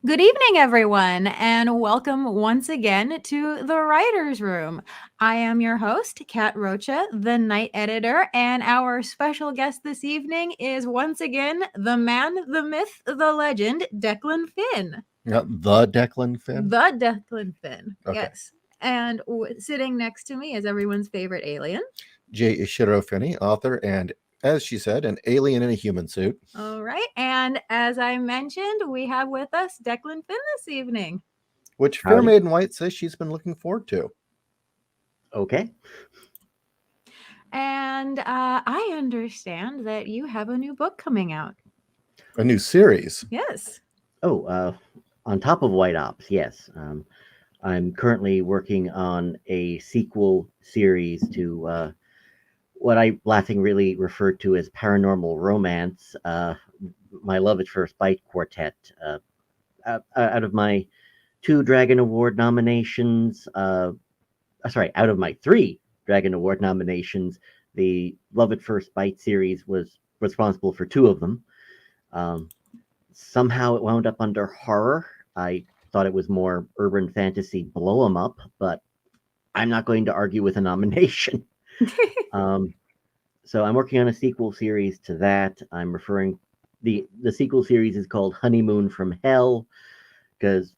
Good evening, everyone, and welcome once again to the Writer's Room. I am your host, Kat Rocha, the night editor, and our special guest this evening is once again the man, the myth, the legend, Declan Finn. The Declan Finn? The Declan Finn, Okay. yes. And sitting next to me is everyone's favorite alien. J. Ishiro Finney, author and, as she said, an alien in a human suit. All right, and as I mentioned, we have with us Declan Finn this evening. Which Fair Maiden White says she's been looking forward to. Okay. And I understand that you have a new book coming out. A new series. Yes. Oh, on top of White Ops, yes. I'm currently working on a sequel series to what I laughingly refer to as paranormal romance, my Love at First Bite quartet. Out of my 2 Dragon Award nominations, out of my 3 Dragon Award nominations, the Love at First Bite series was responsible for 2 of them. Somehow it wound up under horror. I thought it was more urban fantasy blow 'em up, but I'm not going to argue with a nomination. So I'm working on a sequel series to that. I'm referring the sequel series is called Honeymoon from Hell because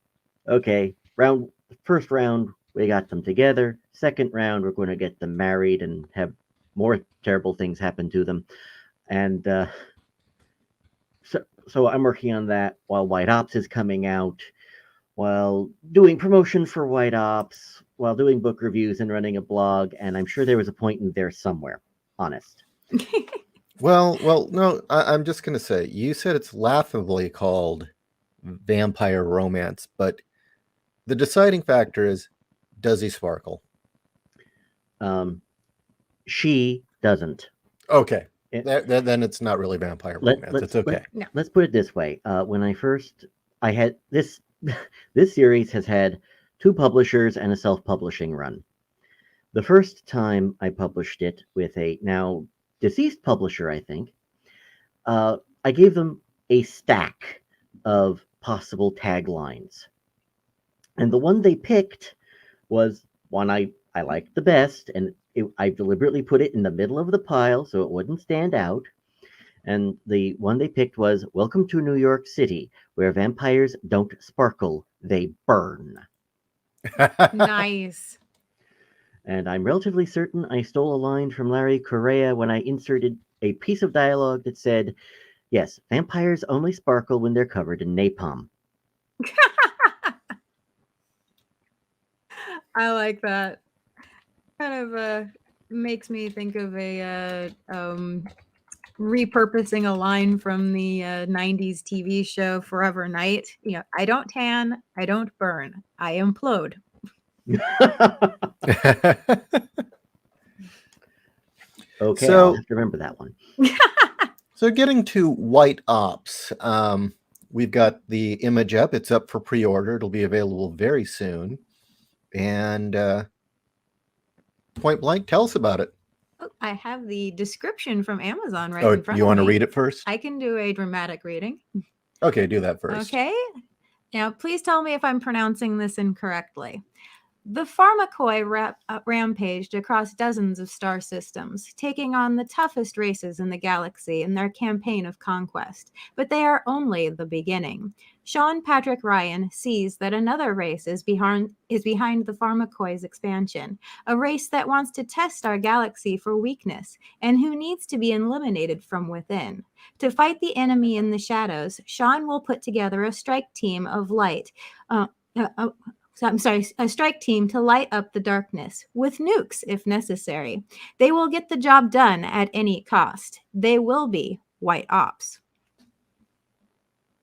first round we got them together. Second round we're going to get them married and have more terrible things happen to them. And so I'm working on that while White Ops is coming out, while doing promotion for White Ops, while doing book reviews and running a blog, and I'm sure there was a point in there somewhere. Honest. Well, no, I'm just going to say, you said it's laughably called vampire romance, but the deciding factor is, does he sparkle? She doesn't. Okay. Then it's not really vampire romance. It's okay. Let's put it this way. When I had this series has had 2 publishers and a self-publishing run. The first time I published it with a now deceased publisher, I think, I gave them a stack of possible taglines. And the one they picked was one I liked the best, and I deliberately put it in the middle of the pile so it wouldn't stand out. And the one they picked was, "Welcome to New York City, where vampires don't sparkle, they burn." Nice. And I'm relatively certain I stole a line from Larry Correa when I inserted a piece of dialogue that said, "Yes, vampires only sparkle when they're covered in napalm." I like that. Kind of makes me think of a repurposing a line from the 90s TV show Forever Night. I don't tan, I don't burn, I implode. Okay, so, I'll have to remember that one. So getting to White Ops, we've got the image up. It's up for pre-order. It'll be available very soon. And point blank, tell us about it. Oh, I have the description from Amazon right in front of me. You want to read it first? I can do a dramatic reading. Okay, do that first. Okay. Now, please tell me if I'm pronouncing this incorrectly. The Pharmakoi rampaged across dozens of star systems, taking on the toughest races in the galaxy in their campaign of conquest. But they are only the beginning. Sean Patrick Ryan sees that another race is behind the Pharmakoi's expansion, a race that wants to test our galaxy for weakness and who needs to be eliminated from within. To fight the enemy in the shadows, Sean will put together a strike team of light. A strike team to light up the darkness, with nukes if necessary. They will get the job done at any cost. They will be White Ops.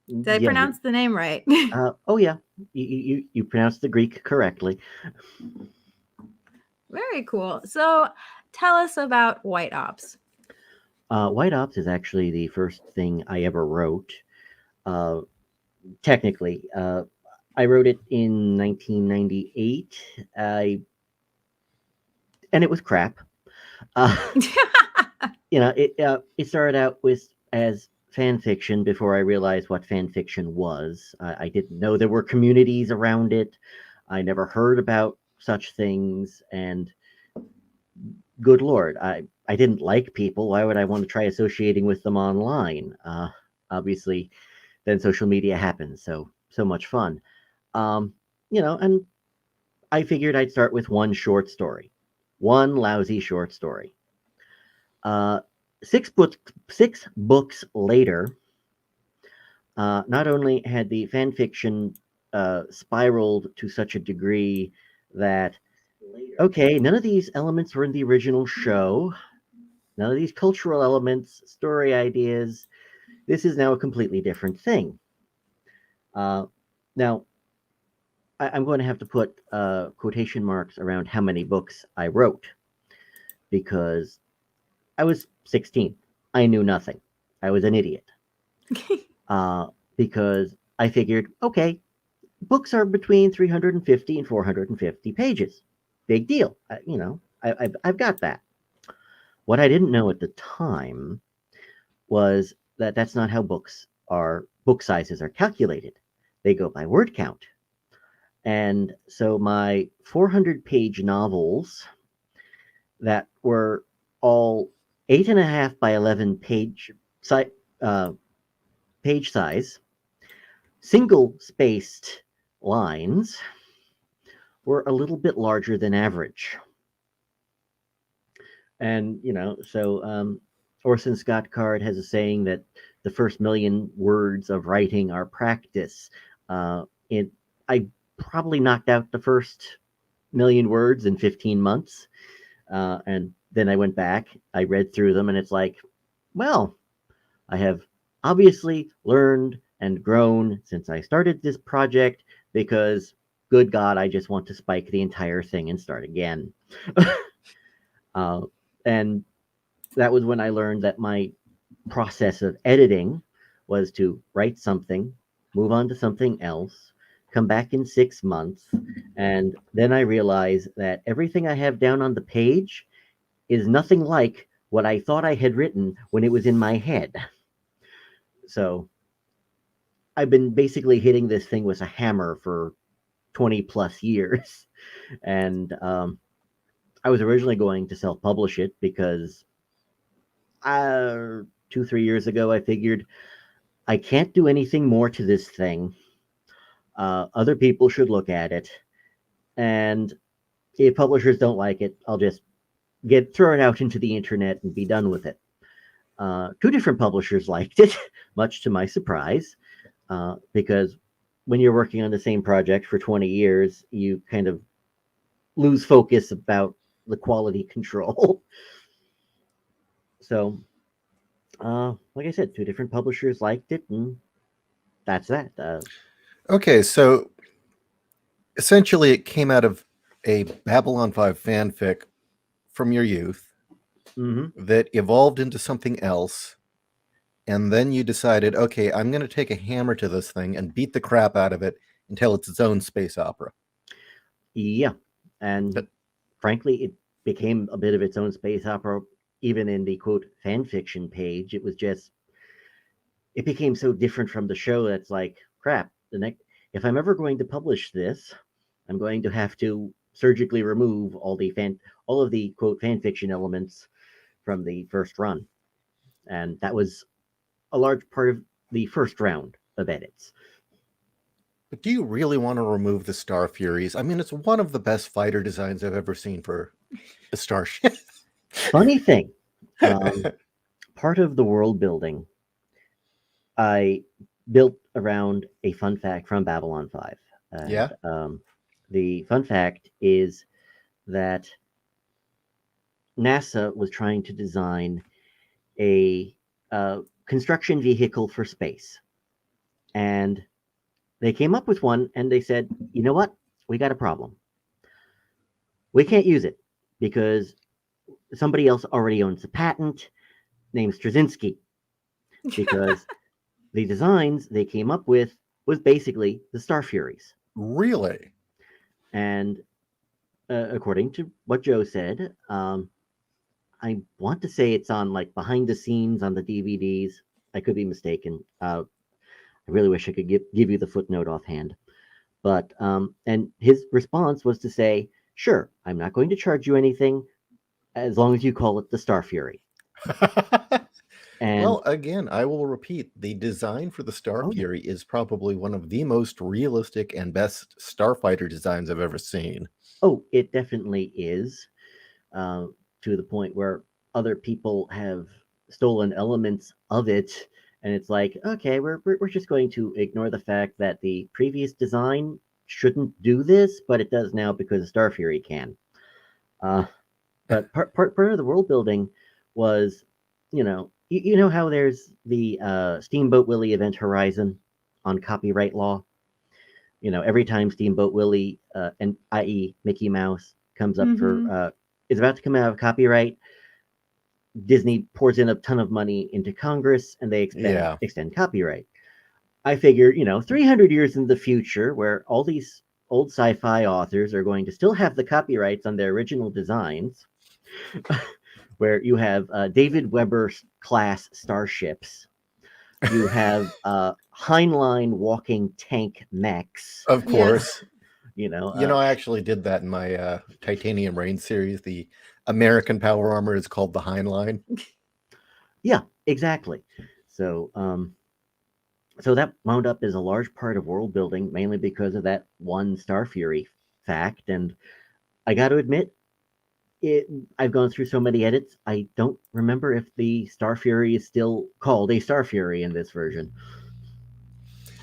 Did I pronounce the name right? Oh, yeah. You pronounced the Greek correctly. Very cool. So tell us about White Ops. White Ops is actually the first thing I ever wrote. Technically, I wrote it in 1998, and it was crap. It started out as fan fiction before I realized what fan fiction was. I didn't know there were communities around it. I never heard about such things, and good lord, I didn't like people. Why would I want to try associating with them online? Obviously, then social media happens, so much fun. And I figured I'd start with one short story, one lousy short story. Uh, 6 books later, not only had the fan fiction spiraled to such a degree that, okay, none of these elements were in the original show, none of these cultural elements, story ideas, this is now a completely different thing. Now, I'm going to have to put quotation marks around how many books I wrote, because I was 16. I knew nothing. I was an idiot. Because I figured, okay, books are between 350 and 450 pages. Big deal. I've got that. What I didn't know at the time was that that's not how book sizes are calculated. They go by word count. And so my 400-page novels that were all 8.5 by 11 page size, single-spaced lines were a little bit larger than average. And, so Orson Scott Card has a saying that the first million words of writing are practice. I probably knocked out the first million words in 15 months. And then I went back, I read through them, and it's like, well, I have obviously learned and grown since I started this project, because good God, I just want to spike the entire thing and start again. And that was when I learned that my process of editing was to write something, move on to something else, come back in 6 months, and then I realized that everything I have down on the page is nothing like what I thought I had written when it was in my head. So I've been basically hitting this thing with a hammer for 20 plus years. And I was originally going to self-publish it because 2-3 years ago, I figured I can't do anything more to this thing. Other people should look at it. And if publishers don't like it, I'll just throw it out into the internet and be done with it. 2 different publishers liked it, much to my surprise, because when you're working on the same project for 20 years, you kind of lose focus about the quality control. So, like I said, 2 different publishers liked it, and that's that. Okay, so essentially it came out of a Babylon 5 fanfic from your youth that evolved into something else, and then you decided, okay, I'm going to take a hammer to this thing and beat the crap out of it until it's its own space opera. Yeah, and frankly, it became a bit of its own space opera. Even in the quote fan fiction page, it became so different from the show that's like, crap, if I'm ever going to publish this, I'm going to have to surgically remove all of the quote fan fiction elements from the first run. And that was a large part of the first round of edits. But do you really want to remove the Star Furies? I mean, it's one of the best fighter designs I've ever seen for a starship. Funny thing, part of the world building I built around a fun fact from Babylon 5. And, yeah. The fun fact is that NASA was trying to design a construction vehicle for space. And they came up with one, and they said, you know what? We got a problem. We can't use it because somebody else already owns the patent named Straczynski, because the designs they came up with was basically the Star Furies. Really? And according to what Joe said, I want to say it's on like behind the scenes on the DVDs. I could be mistaken. I really wish I could give you the footnote offhand. But and his response was to say, "Sure, I'm not going to charge you anything as long as you call it the Star Fury." And Well, again, I will repeat, the design for the Star oh, yeah. Fury is probably one of the most realistic and best starfighter designs I've ever seen. Oh, it definitely is, to the point where other people have stolen elements of it, and it's like, okay, we're just going to ignore the fact that the previous design shouldn't do this, but it does now because Star Fury can. But part of the world building was, you know how there's the Steamboat Willie Event Horizon on copyright law. Every time Steamboat Willie, and i.e. Mickey Mouse, comes up for is about to come out of copyright, Disney pours in a ton of money into Congress, and they extend copyright. I figure, 300 years in the future, where all these old sci-fi authors are going to still have the copyrights on their original designs, where you have David Weber class starships, you have Heinlein walking tank mechs. Of course. I actually did that in my Titanium Rain series. The American power armor is called the Heinlein. Yeah, exactly. So, so that wound up as a large part of world building, mainly because of that one Star Fury fact. And I got to admit, I've gone through so many edits, I don't remember if the Star Fury is still called a Star Fury in this version.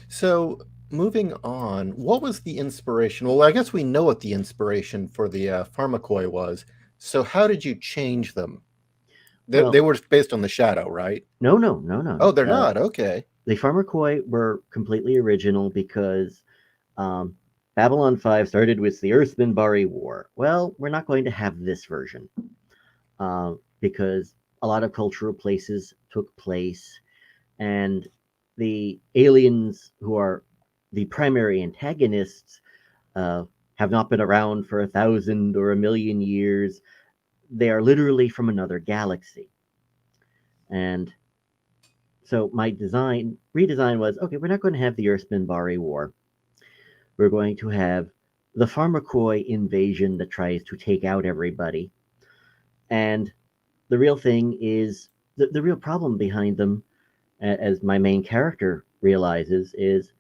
So, moving on, what was the inspiration? Well, I guess we know what the inspiration for the Pharmakoi was. So, how did you change them? They were based on the Shadow, right? No. Oh, they're not. Okay. The Pharmakoi were completely original because Babylon 5 started with the Earth-Minbari War. Well, we're not going to have this version because a lot of cultural places took place, and the aliens who are the primary antagonists have not been around for 1,000 or 1,000,000 years. They are literally from another galaxy. And so my redesign was, okay, we're not going to have the Earth-Minbari War. We're going to have the Pharmakoi invasion that tries to take out everybody. And the real thing is, the real problem behind them, as my main character realizes, is,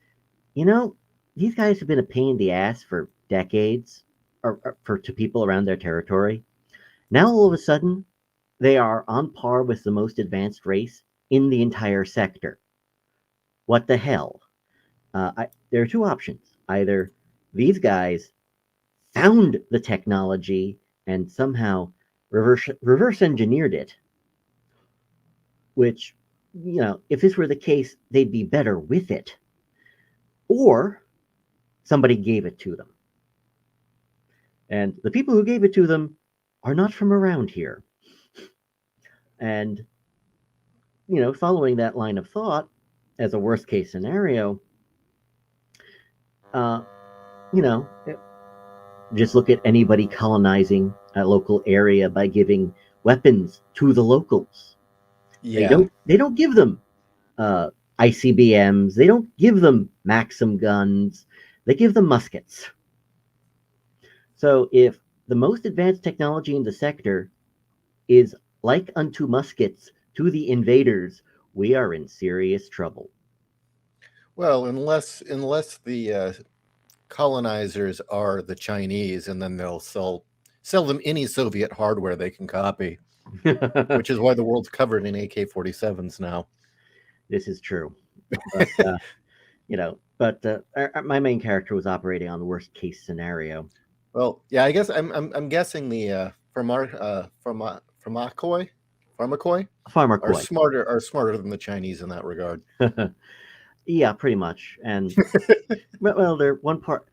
these guys have been a pain in the ass for decades, or to people around their territory. Now all of a sudden, they are on par with the most advanced race in the entire sector. What the hell? There are two options. Either these guys found the technology and somehow reverse engineered it, which, if this were the case, they'd be better with it, or somebody gave it to them. And the people who gave it to them are not from around here. And, following that line of thought as a worst case scenario, just look at anybody colonizing a local area by giving weapons to the locals. Yeah. They don't give them ICBMs. They don't give them Maxim guns. They give them muskets. So if the most advanced technology in the sector is like unto muskets to the invaders, we are in serious trouble. Well, unless the colonizers are the Chinese, and then they'll sell them any Soviet hardware they can copy, which is why the world's covered in AK-47s now. This is true, but my main character was operating on the worst case scenario. Well, yeah, I guess I'm guessing the Pharmakoi are smarter than the Chinese in that regard. Yeah, pretty much. And well, they're one part.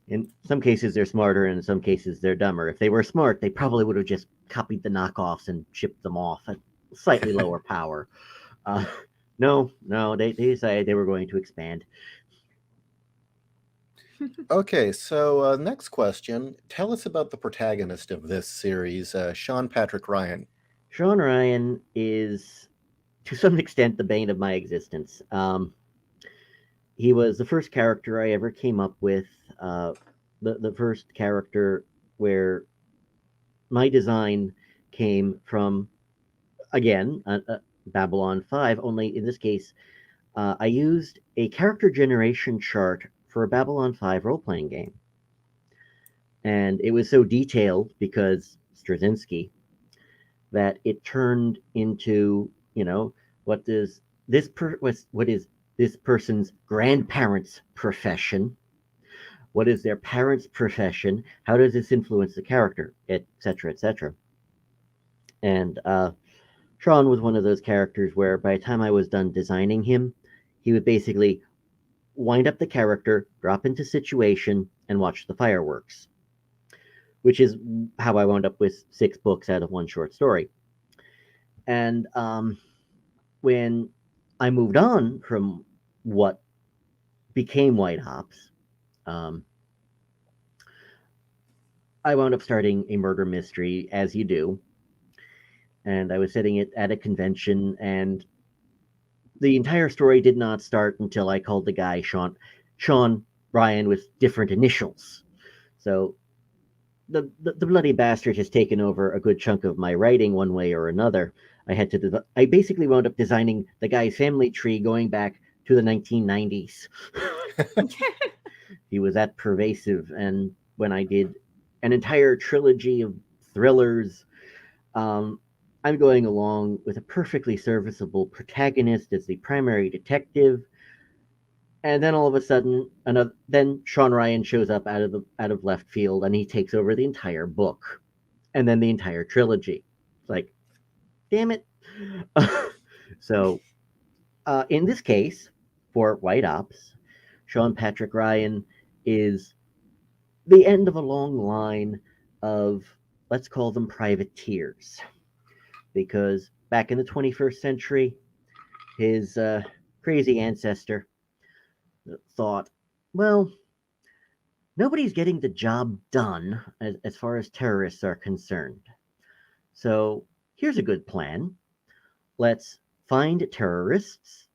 In some cases, they're smarter, and in some cases, they're dumber. If they were smart, they probably would have just copied the knockoffs and shipped them off at slightly lower power. No, they decided they were going to expand. Okay, so next question. Tell us about the protagonist of this series, Sean Patrick Ryan. Sean Ryan is to some extent, the bane of my existence. He was the first character I ever came up with, the first character where my design came from, again, Babylon 5, only in this case, I used a character generation chart for a Babylon 5 role playing game. And it was so detailed because Straczynski that it turned into, what is what is this person's grandparents' profession? What is their parents' profession? How does this influence the character, etc., etc. And Sean was one of those characters where by the time I was done designing him, he would basically wind up the character, drop into situation, and watch the fireworks, which is how I wound up with 6 books out of one short story. And when I moved on from what became White Hops, I wound up starting a murder mystery, as you do. And I was setting it at a convention, and the entire story did not start until I called the guy Sean Ryan with different initials. So the bloody bastard has taken over a good chunk of my writing one way or another. I basically wound up designing the guy's family tree going back to the 1990s. He was that pervasive. And when I did an entire trilogy of thrillers, I'm going along with a perfectly serviceable protagonist as the primary detective, and then all of a sudden, then Sean Ryan shows up out of left field, and he takes over the entire book, and then the entire trilogy. It's like, damn it! So, in this case, for White Ops, Sean Patrick Ryan is the end of a long line of, let's call them, privateers. Because back in the 21st century, his crazy ancestor thought, well, nobody's getting the job done as far as terrorists are concerned. So here's a good plan. Let's find terrorists,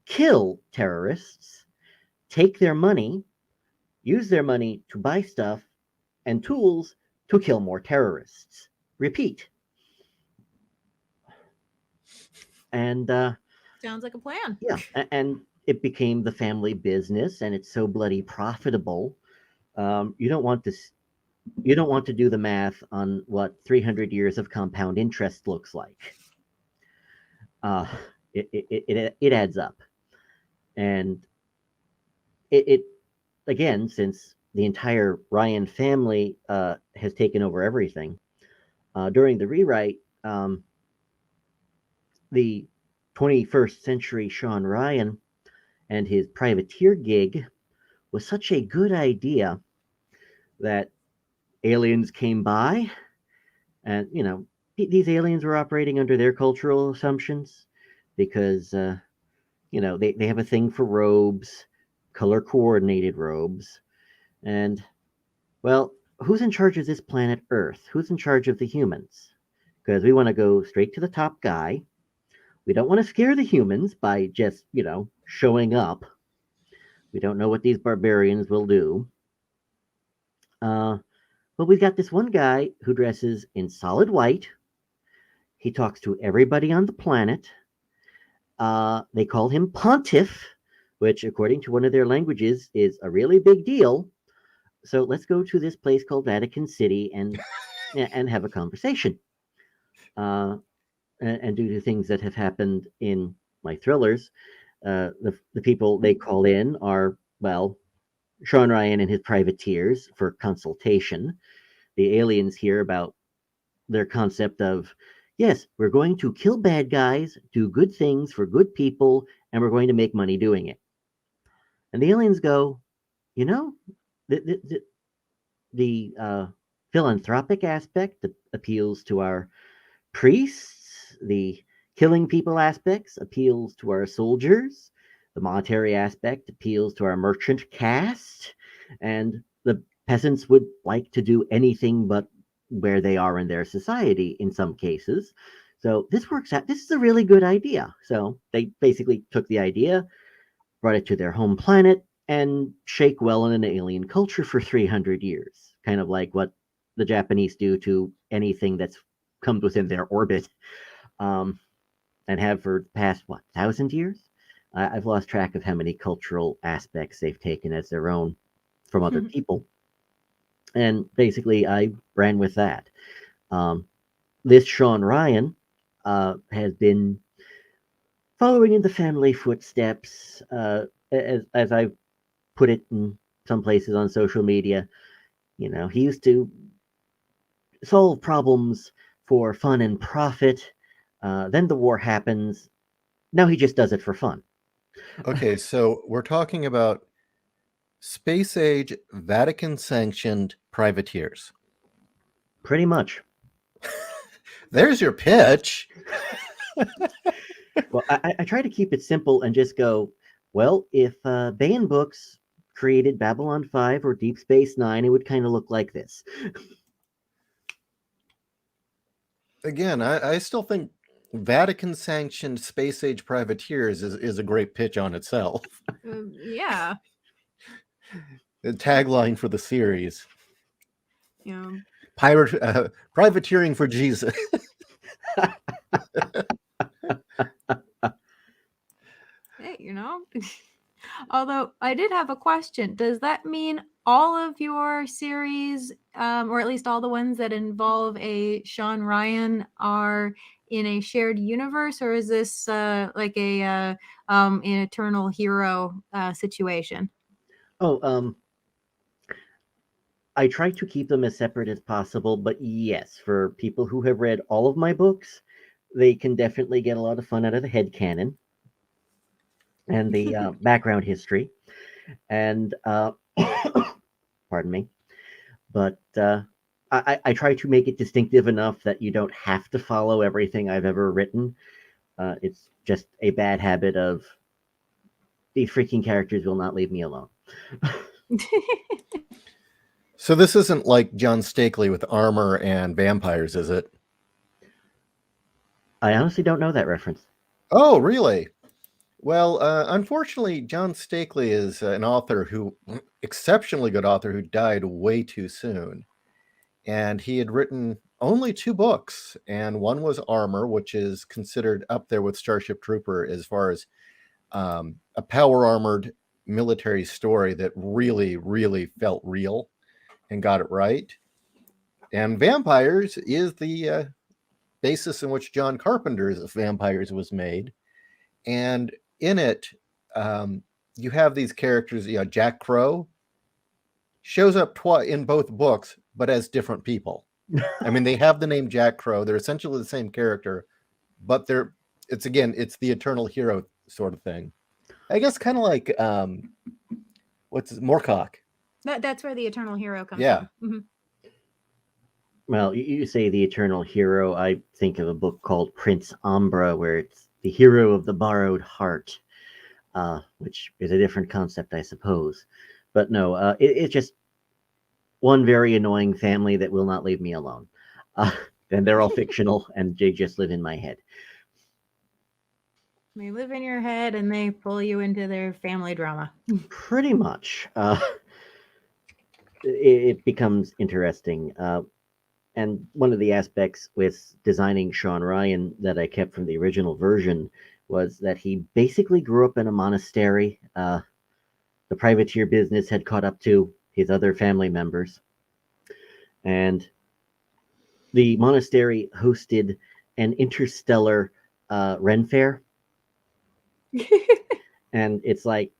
kill terrorists, take their money, use their money to buy stuff and tools to kill more terrorists. Repeat. And sounds like a plan. Yeah, and it became the family business, and it's so bloody profitable. You don't want this. You don't want to do the math on what 300 years of compound interest looks like. It adds up, and it again, since the entire Ryan family has taken over everything. During the rewrite, the 21st century Sean Ryan and his privateer gig was such a good idea that aliens came by, and these aliens were operating under their cultural assumptions because they have a thing for robes, color coordinated robes, and well, who's in charge of this planet Earth? Who's in charge of the humans? Because we want to go straight to the top guy. We don't want to scare the humans by just, showing up. We don't know what these barbarians will do. But we've got this one guy who dresses in solid white. He talks to everybody on the planet. They call him Pontiff, which, according to one of their languages, is a really big deal. So let's go to this place called Vatican City and have a conversation. And due to things that have happened in my thrillers, the people they call in are, well, Sean Ryan and his privateers for consultation. The aliens hear about their concept of, yes, we're going to kill bad guys, do good things for good people, and we're going to make money doing it. And the aliens go, the philanthropic aspect appeals to our priests. The killing people aspects appeals to our soldiers. The monetary aspect appeals to our merchant caste. And the peasants would like to do anything but where they are in their society in some cases. So this works out. This is a really good idea. So they basically took the idea, brought it to their home planet, and shake well in an alien culture for 300 years. Kind of like what the Japanese do to anything that's comes within their orbit, and have for the past, 1,000 years? I've lost track of how many cultural aspects they've taken as their own from other people. And basically, I ran with that. This Sean Ryan has been following in the family footsteps, as I've put it in some places on social media. You know, he used to solve problems for fun and profit. Then the war happens. Now he just does it for fun. Okay, so we're talking about space age, Vatican sanctioned privateers. Pretty much. There's your pitch. Well, I try to keep it simple and just go, well, if Baen Books created Babylon 5 or Deep Space Nine, it would kind of look like this. Again, I still think Vatican sanctioned space age privateers is a great pitch on itself. Yeah. The tagline for the series: Yeah. privateering for Jesus. Hey, you know. Although I did have a question. Does that mean all of your series, or at least all the ones that involve a Sean Ryan, are in a shared universe, or is this like a an eternal hero situation? Oh, I try to keep them as separate as possible, but yes, for people who have read all of my books, they can definitely get a lot of fun out of the headcanon and the background history. And pardon me. But I try to make it distinctive enough that you don't have to follow everything I've ever written. It's just a bad habit of these freaking characters will not leave me alone. So this isn't like John Stakely with armor and vampires, is it? I honestly don't know that reference. Oh, really? Well, unfortunately, John Stakely is an author exceptionally good author who died way too soon. And he had written only 2 books, and one was Armor, which is considered up there with Starship Trooper as far as a power-armored military story that really, really felt real and got it right. And Vampires is the basis in which John Carpenter's Vampires was made. And in it, you have these characters. Jack Crow shows up in both books, but as different people. I mean, they have the name Jack Crow. They're essentially the same character, but it's the eternal hero sort of thing. I guess kind of like Moorcock. That's where the eternal hero comes Yeah. from. Mm-hmm. Well, you say the eternal hero. I think of a book called Prince Umbra, where it's the hero of the borrowed heart, which is a different concept, I suppose. But no, it's just one very annoying family that will not leave me alone. And they're all fictional, and they just live in my head. They live in your head, and they pull you into their family drama. Pretty much. It becomes interesting. And one of the aspects with designing Sean Ryan that I kept from the original version was that he basically grew up in a monastery. The privateer business had caught up to his other family members. And the monastery hosted an interstellar Ren fair. And it's like,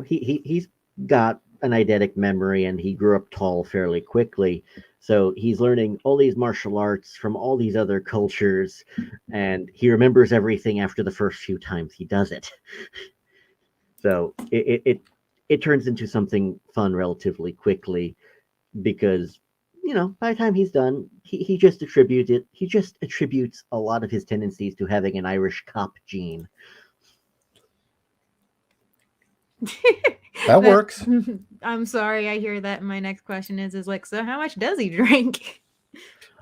he's got an eidetic memory, and he grew up tall fairly quickly. So he's learning all these martial arts from all these other cultures, and he remembers everything after the first few times he does it. So it turns into something fun relatively quickly, because by the time he's done, he just attributes a lot of his tendencies to having an Irish cop gene. That works. I'm sorry, I hear that. My next question is like, so how much does he drink?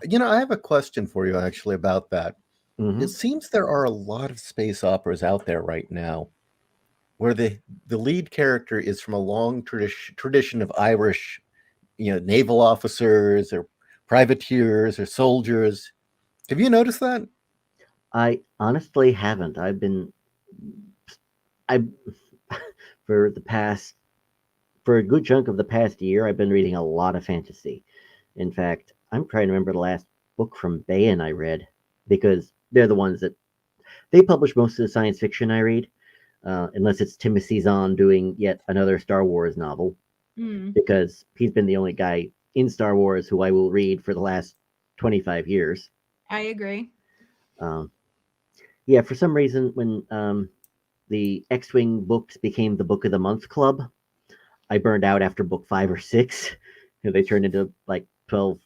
I have a question for you actually about that. it seems there are a lot of space operas out there right now where the lead character is from a long tradition of Irish, naval officers or privateers or soldiers. Have you noticed that? I honestly haven't. I for a good chunk of the past year, I've been reading a lot of fantasy. In fact, I'm trying to remember the last book from Baen I read, because they're the ones that they publish most of the science fiction I read, unless it's Timothy Zahn doing yet another Star Wars novel, because he's been the only guy in Star Wars who I will read for the last 25 years. I agree. Yeah, for some reason, when the X-Wing books became the Book of the Month Club, I burned out after book 5 or 6. They turned into like 12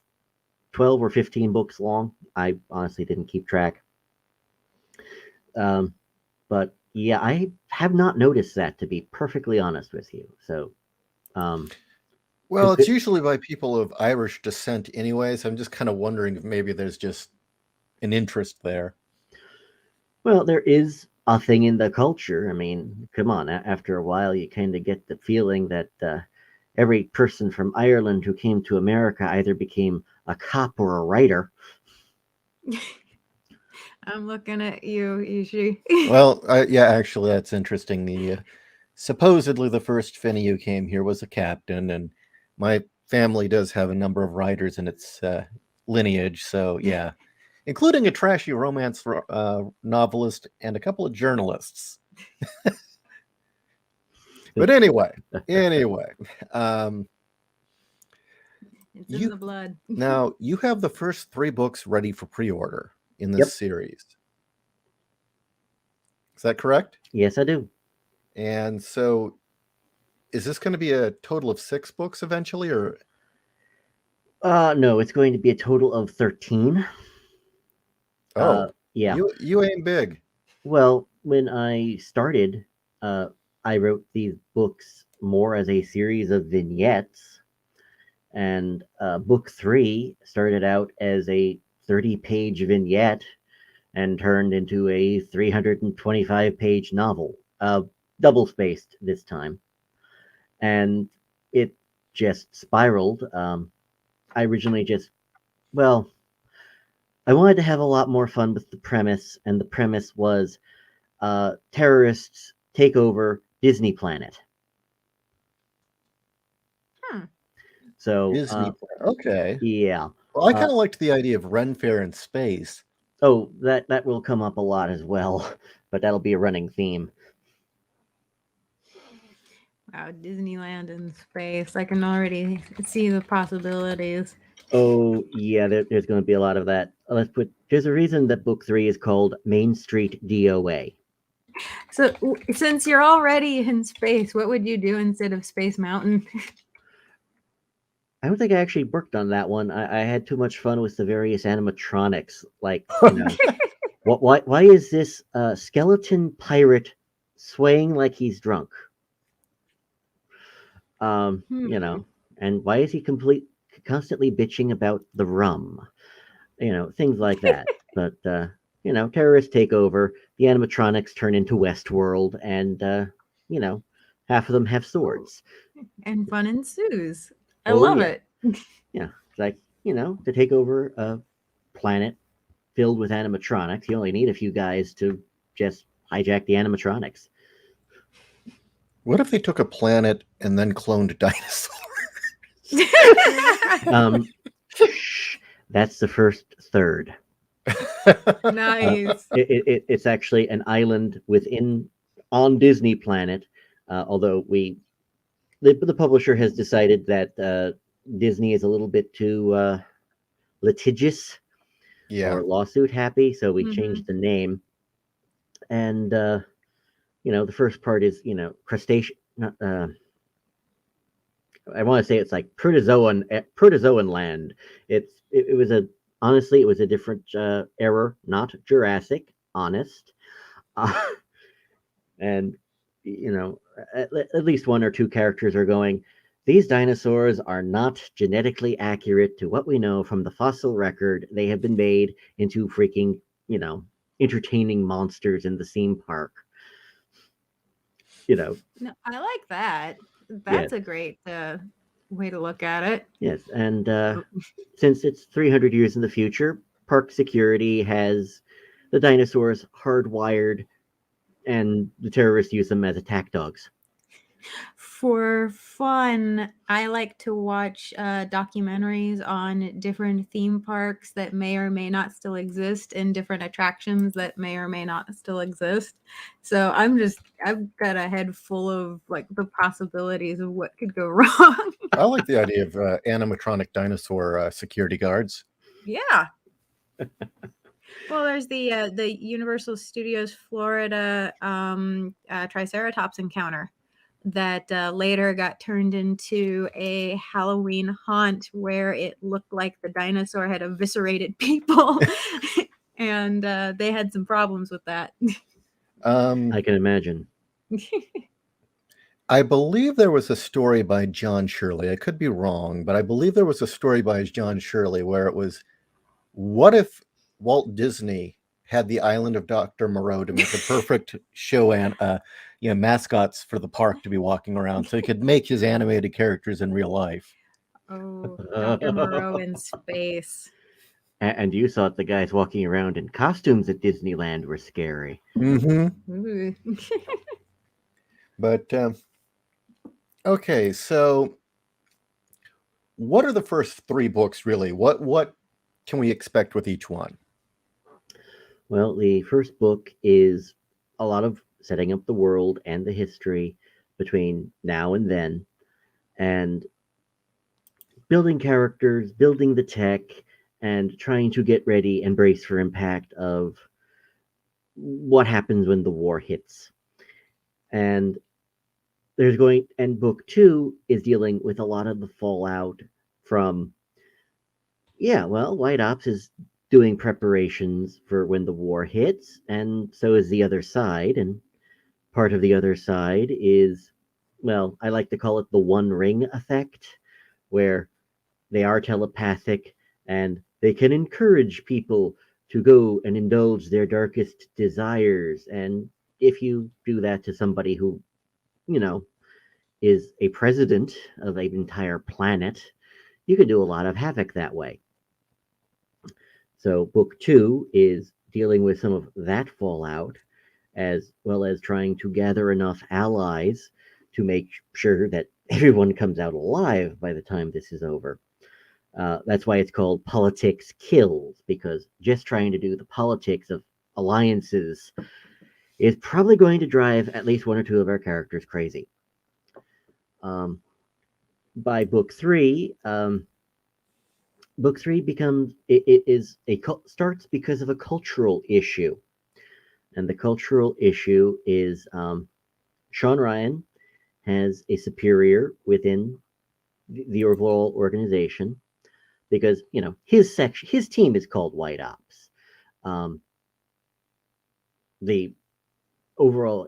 or 15 books long. I honestly didn't keep track. But yeah, I have not noticed that, to be perfectly honest with you. So, well, it's usually by people of Irish descent anyways. I'm just kind of wondering if maybe there's just an interest there. Well, there is a thing in the culture. I mean, come on, after a while, you kind of get the feeling that every person from Ireland who came to America either became a cop or a writer. I'm looking at you, Ishi. Well, yeah, actually, that's interesting. Supposedly the first Finny who came here was a captain, and my family does have a number of writers in its lineage. So yeah, including a trashy romance novelist and a couple of journalists. But anyway, it's in the blood. Now you have the first 3 books ready for pre-order in this series. Is that correct? Yes, I do. And so, is this going to be a total of 6 books eventually, or? No, it's going to be a total of 13. Oh, yeah. You aim big. Well, when I started, I wrote these books more as a series of vignettes, and book 3 started out as a 30-page vignette and turned into a 325-page novel, double-spaced this time. And it just spiraled. I originally I wanted to have a lot more fun with the premise, and the premise was terrorists take over Disney Planet. So Disney, okay. Yeah. Well, I kind of liked the idea of Ren Fair in space. Oh, that will come up a lot as well, but that'll be a running theme. Wow, Disneyland in space. I can already see the possibilities. Oh, yeah, there's going to be a lot of that. There's a reason that book 3 is called Main Street DOA. So, since you're already in space, what would you do instead of Space Mountain? I don't think I actually worked on that one. I had too much fun with the various animatronics. Like, why is this skeleton pirate swaying like he's drunk? And why is he constantly bitching about the rum? Things like that. But terrorists take over, the animatronics turn into Westworld, and half of them have swords. And fun ensues. I love it. Yeah, it's like, to take over a planet filled with animatronics, you only need a few guys to just hijack the animatronics. What if they took a planet and then cloned dinosaurs? That's the first third. Nice. It's actually an island on Disney Planet, although the publisher has decided that Disney is a little bit too litigious or lawsuit happy, so we changed the name. And the first part is crustacean. I want to say it's like protozoan land. It was honestly it was a different era, not Jurassic, honest. And at least 1 or 2 characters are going, these dinosaurs are not genetically accurate to what we know from the fossil record. They have been made into freaking entertaining monsters in the theme park. No, I like that. That's Yes. a great way to look at it. Yes, and since it's 300 years in the future, park security has the dinosaurs hardwired, and the terrorists use them as attack dogs. For fun, I like to watch documentaries on different theme parks that may or may not still exist and different attractions that may or may not still exist. So I've got a head full of like the possibilities of what could go wrong. I like the idea of animatronic dinosaur security guards. Yeah. Well, there's the Universal Studios Florida Triceratops encounter that later got turned into a Halloween haunt where it looked like the dinosaur had eviscerated people, and they had some problems with that. I can imagine. I believe there was a story by John Shirley. I could be wrong, but I believe there was a story by John Shirley where it was, what if Walt Disney had the island of Dr. Moreau to make a perfect show and mascots for the park to be walking around, so he could make his animated characters in real life. Oh, Dr. Moreau in space. And you thought the guys walking around in costumes at Disneyland were scary. Mm-hmm. But okay, so what are the first 3 books really? What can we expect with each one? Well, the first book is a lot of setting up the world and the history between now and then, and building characters, building the tech, and trying to get ready and brace for impact of what happens when the war hits. And book 2 is dealing with a lot of the fallout from, White Ops is doing preparations for when the war hits, and so is the other side. And part of the other side is, I like to call it the One Ring effect, where they are telepathic and they can encourage people to go and indulge their darkest desires. And if you do that to somebody who, is a president of an entire planet, you can do a lot of havoc that way. So book 2 is dealing with some of that fallout, as well as trying to gather enough allies to make sure that everyone comes out alive by the time this is over. That's why it's called Politics Kills, because just trying to do the politics of alliances is probably going to drive at least 1 or 2 of our characters crazy. By book 3, book 3 starts because of a cultural issue, and the cultural issue is Sean Ryan has a superior within the overall organization, because his team is called White Ops. The overall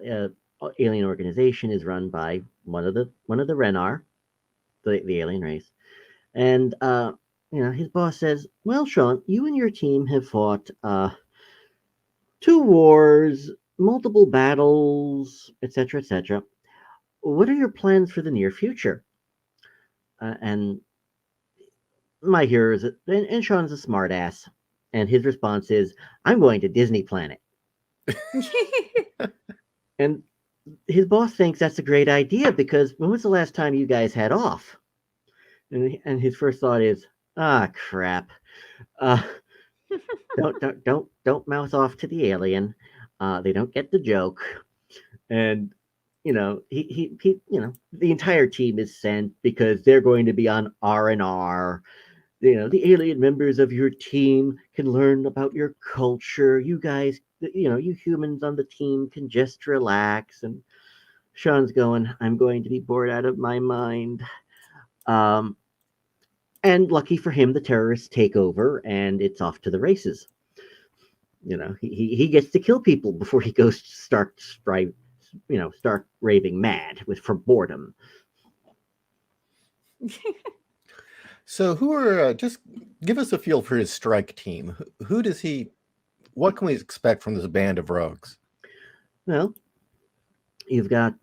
alien organization is run by one of the Renar, the alien race, and his boss says, "Well, Sean, you and your team have fought 2 wars, multiple battles, etc., etc. What are your plans for the near future?" And my hero is, and Sean's a smartass, and his response is, "I'm going to Disney Planet." And his boss thinks that's a great idea, because when was the last time you guys had off? And his first thought is, crap. Don't mouth off to the alien. They don't get the joke. And he the entire team is sent because they're going to be on R&R. The alien members of your team can learn about your culture. You guys, you humans on the team can just relax. And Sean's going, "I'm going to be bored out of my mind." And lucky for him, the terrorists take over, and it's off to the races. He gets to kill people before he goes to start raving mad from boredom. So who are just give us a feel for his strike team. Who does he what can we expect from this band of rogues? Well, you've got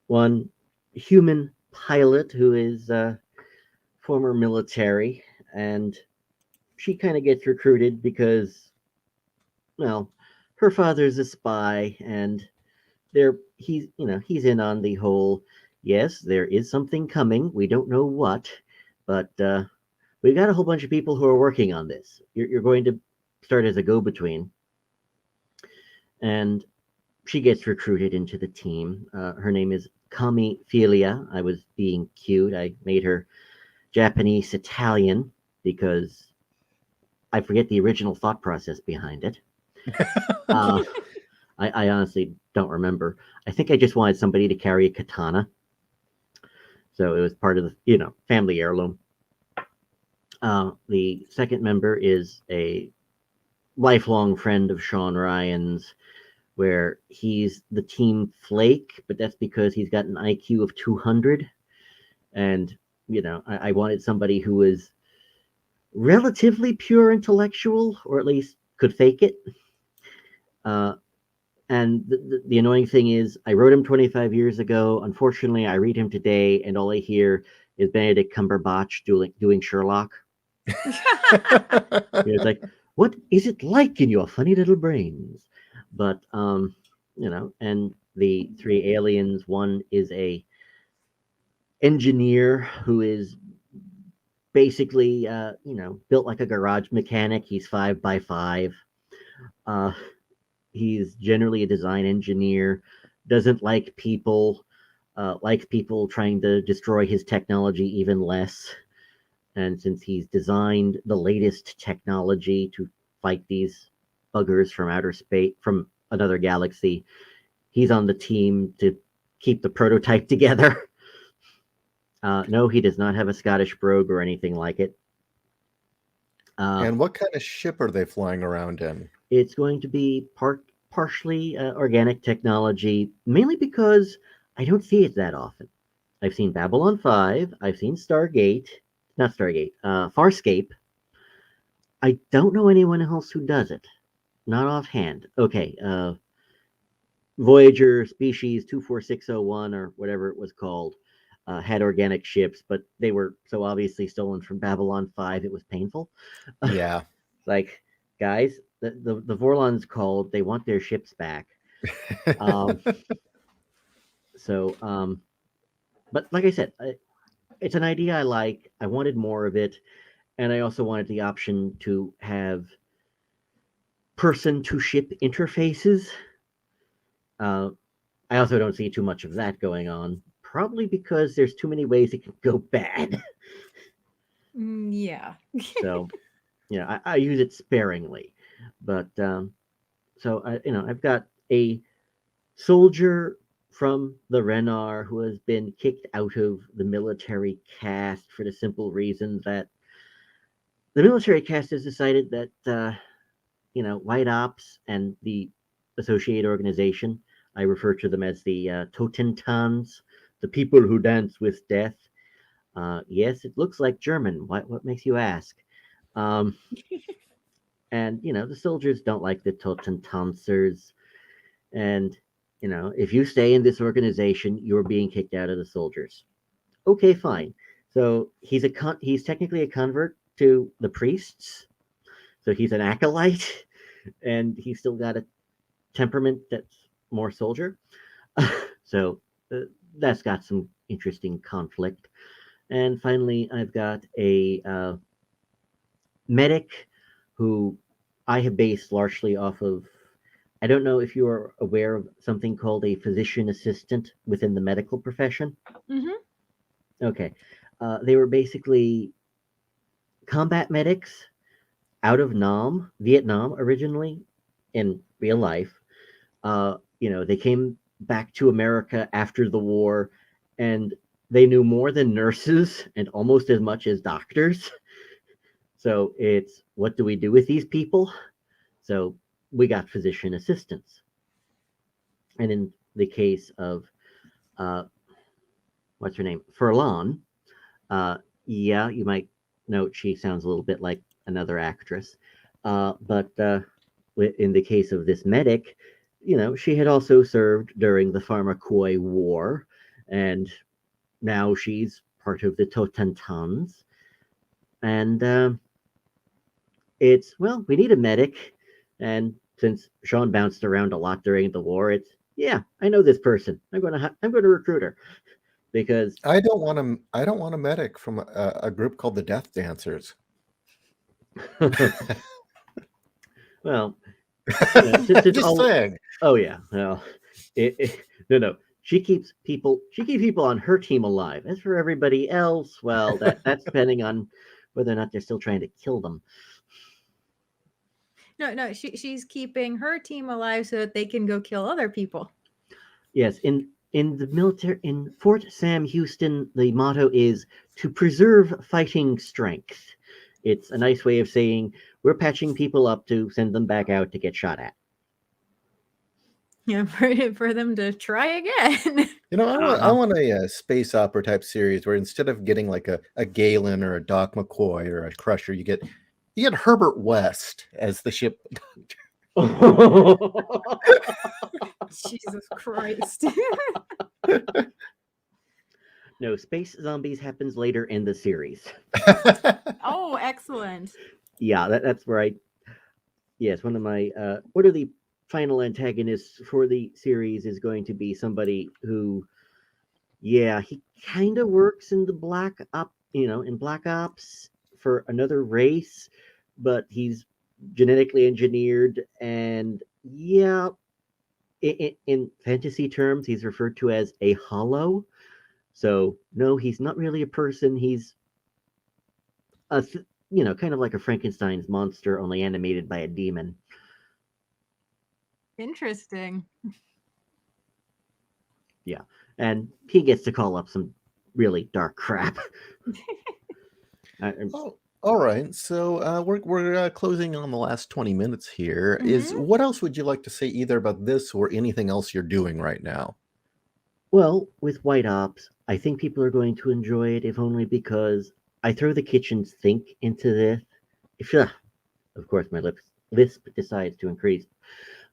one human pilot who is former military, and she kind of gets recruited because, well, her father's a spy, and he's in on the whole. Yes, there is something coming. We don't know what, but we've got a whole bunch of people who are working on this. You're going to start as a go-between, and she gets recruited into the team. Her name is Kami Philia. I was being cute. I made her Japanese Italian because I forget the original thought process behind it. I honestly don't remember. I think I just wanted somebody to carry a katana. So it was part of the, family heirloom. The second member is a lifelong friend of Sean Ryan's, where he's the team flake, but that's because he's got an IQ of 200. And, I wanted somebody who was relatively pure intellectual, or at least could fake it. And the annoying thing is, I wrote him 25 years ago. Unfortunately, I read him today, and all I hear is Benedict Cumberbatch doing Sherlock. It's like, what is it like in your funny little brains? But, and the three aliens, one is a engineer who is basically, built like a garage mechanic. He's 5x5. He's generally a design engineer, doesn't like people, likes people trying to destroy his technology even less. And since he's designed the latest technology to fight these buggers from outer space, from another galaxy, he's on the team to keep the prototype together. No, he does not have a Scottish brogue or anything like it. And what kind of ship are they flying around in? It's going to be partially organic technology, mainly because I don't see it that often. I've seen Babylon 5, I've seen Farscape. I don't know anyone else who does it. Not offhand. Okay, Voyager Species 24601 or whatever it was called had organic ships, but they were so obviously stolen from Babylon 5, it was painful. Yeah. Like, guys, the Vorlons called. They want their ships back. But like I said, it's an idea I like. I wanted more of it, and I also wanted the option to have person-to-ship interfaces. I also don't see too much of that going on, probably because there's too many ways it can go bad. Yeah. So, I use it sparingly. But so I've got a soldier from the Renar who has been kicked out of the military caste for the simple reason that the military caste has decided that white ops and the associated organization, I refer to them as the Totentans, the people who dance with death. Yes, it looks like German. What makes you ask? And the soldiers don't like the Totentanzers, and if you stay in this organization, you're being kicked out of the soldiers. Okay, fine. So he's technically a convert to the priests, so he's an acolyte, and he's still got a temperament that's more soldier. So that's got some interesting conflict. And finally, I've got a medic who I have based largely off of. I don't know if you are aware of something called a physician assistant within the medical profession. Mm-hmm. Okay. They were basically combat medics out of Vietnam originally, in real life. They came back to America after the war, and they knew more than nurses and almost as much as doctors. So it's, what do we do with these people? So we got physician assistants. And in the case of, what's her name? Furlan, yeah, you might note she sounds a little bit like another actress. But in the case of this medic, she had also served during the Pharmakoi War, and now she's part of the Totentans. And we need a medic. And since Sean bounced around a lot during the war, I know this person. I'm going to recruit her because I don't want a medic from a group called the Death Dancers. well, Just saying. Oh yeah, well, no. She keeps people on her team alive. As for everybody else, well, that's depending on whether or not they're still trying to kill them. No, she's keeping her team alive so that they can go kill other people. Yes, in the military in Fort Sam Houston, the motto is to preserve fighting strength. It's a nice way of saying we're patching people up to send them back out to get shot at. Yeah, for them to try again. I want a space opera type series where instead of getting like a Galen or a Doc McCoy or a Crusher, you get Herbert West as the ship doctor. Jesus Christ. No, Space Zombies happens later in the series. Oh, excellent. Yeah, that's where yes, one of my one of the final antagonists for the series is going to be somebody who, he kind of works in the in Black Ops for another race, but he's genetically engineered, and in fantasy terms, he's referred to as a hollow. So no, he's not really a person. He's kind of like a Frankenstein's monster, only animated by a demon. Interesting. Yeah, and he gets to call up some really dark crap. All right. So we're closing on the last 20 minutes here. Mm-hmm. What else would you like to say either about this or anything else you're doing right now? Well, with White Ops, I think people are going to enjoy it, if only because I throw the kitchen sink into this. Of course, my lisp decides to increase.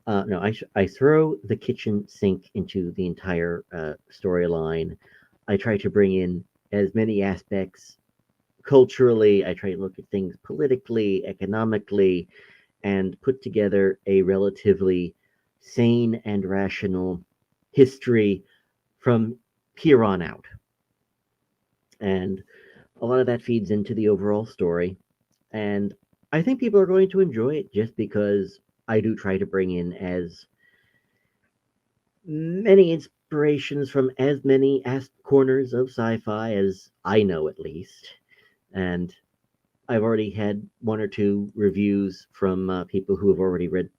No, I throw the kitchen sink into the entire storyline. I try to bring in as many aspects culturally. I try to look at things politically, economically, and put together a relatively sane and rational history from here on out. And a lot of that feeds into the overall story. And I think people are going to enjoy it just because I do try to bring in as many inspirations from as many corners of sci-fi as I know, at least. And I've already had one or two reviews from people who have already read